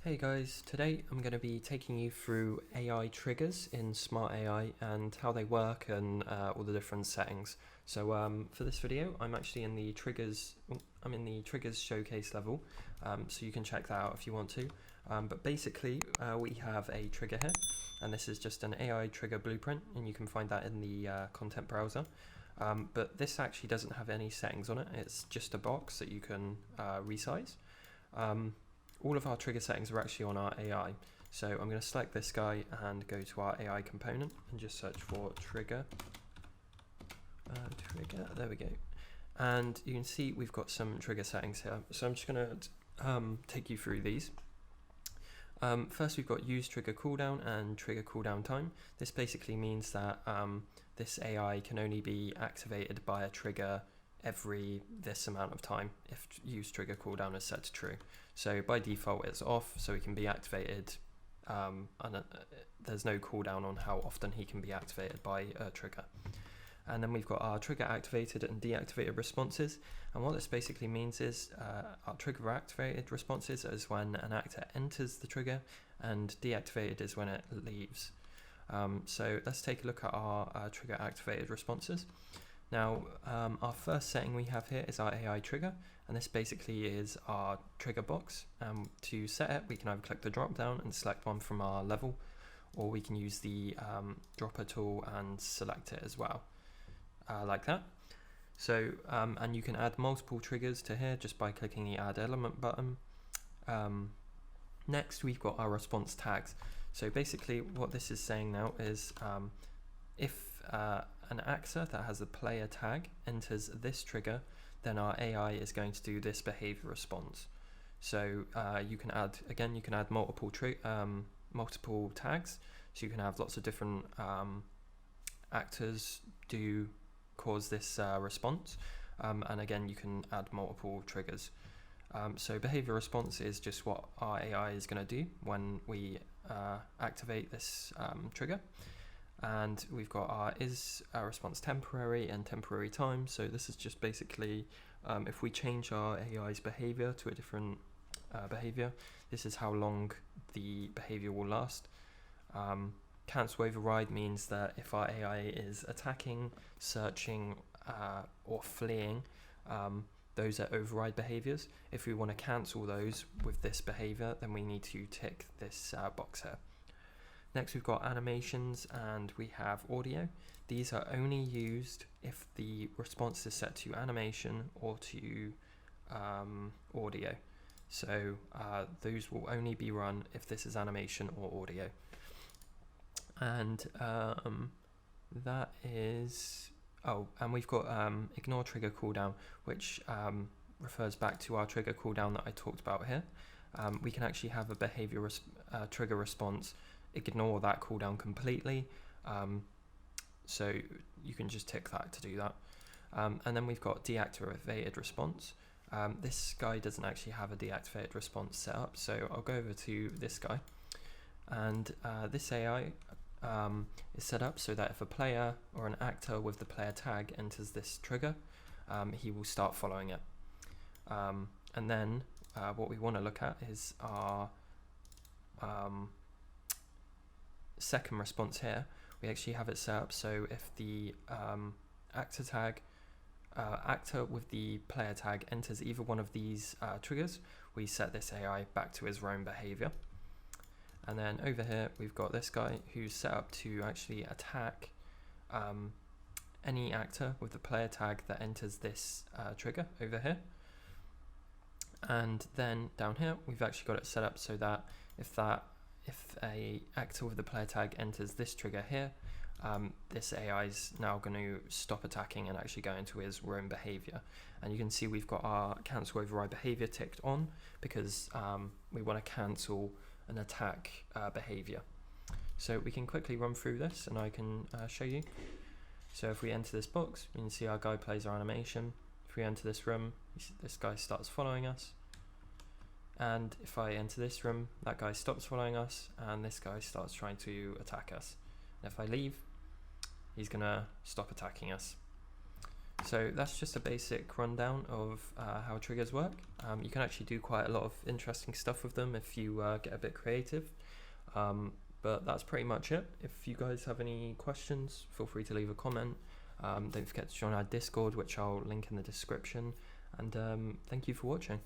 Hey guys, today I'm going to be taking you through AI triggers in Smart AI and how they work and all the different settings. So for this video, I'm actually in the triggers. I'm in the triggers showcase level, so you can check that out if you want to. But basically, we have a trigger here, and this is just an AI trigger blueprint, and you can find that in the content browser. But this actually doesn't have any settings on it. It's just a box that you can resize. All of our trigger settings are actually on our AI. So I'm going to select this guy and go to our AI component and just search for trigger. There we go. And you can see we've got some trigger settings here. So I'm just going to take you through these. First, we've got use trigger cooldown and trigger cooldown time. This basically means that this AI can only be activated by a trigger every this amount of time if use trigger cooldown is set to true. So by default it's off, so he can be activated and there's no cooldown on how often he can be activated by a trigger. And then we've got our trigger activated and deactivated responses, and what this basically means is our trigger activated responses is when an actor enters the trigger, and deactivated is when it leaves. So let's take a look at our trigger activated responses. Now, our first setting we have here is our AI trigger, and this basically is our trigger box. To set it, we can either click the drop down and select one from our level, or we can use the dropper tool and select it as well, like that. So, and you can add multiple triggers to here just by clicking the add element button. Next, we've got our response tags. So basically what this is saying now is if an actor that has a player tag enters this trigger, then our AI is going to do this behavior response. So you can add multiple tags. So you can have lots of different actors do cause this response, and again you can add multiple triggers. So behavior response is just what our AI is going to do when we activate this trigger. And we've got our is response temporary and temporary time. So this is just basically if we change our AI's behavior to a different behavior, this is how long the behavior will last. Cancel override means that if our AI is attacking, searching, or fleeing, those are override behaviors. If we want to cancel those with this behavior, then we need to tick this box here. Next, we've got animations and we have audio. These are only used if the response is set to animation or to audio. So those will only be run if this is animation or audio. And that is, and we've got ignore trigger cooldown, which refers back to our trigger cooldown that I talked about here. We can actually have a behavior trigger response ignore that cooldown completely, so you can just tick that to do that. And then we've got deactivated response. This guy doesn't actually have a deactivated response set up, so I'll go over to this guy, and this AI is set up so that if a player or an actor with the player tag enters this trigger, he will start following it. And then what we want to look at is our second response here. We actually have it set up so if the actor with the player tag enters either one of these triggers, we set this AI back to his own behavior. And then over here we've got this guy who's set up to actually attack any actor with the player tag that enters this trigger over here. And then down here we've actually got it set up so that if a actor with the player tag enters this trigger here, this AI is now going to stop attacking and actually go into his own behavior. And you can see we've got our cancel override behavior ticked on because we want to cancel an attack behavior. So we can quickly run through this and I can show you. So if we enter this box, you can see our guy plays our animation. If we enter this room, this guy starts following us. And if I enter this room, that guy stops following us and this guy starts trying to attack us. And if I leave, he's gonna stop attacking us. So that's just a basic rundown of how triggers work. You can actually do quite a lot of interesting stuff with them if you get a bit creative. But that's pretty much it. If you guys have any questions, feel free to leave a comment. Don't forget to join our Discord, which I'll link in the description. And thank you for watching.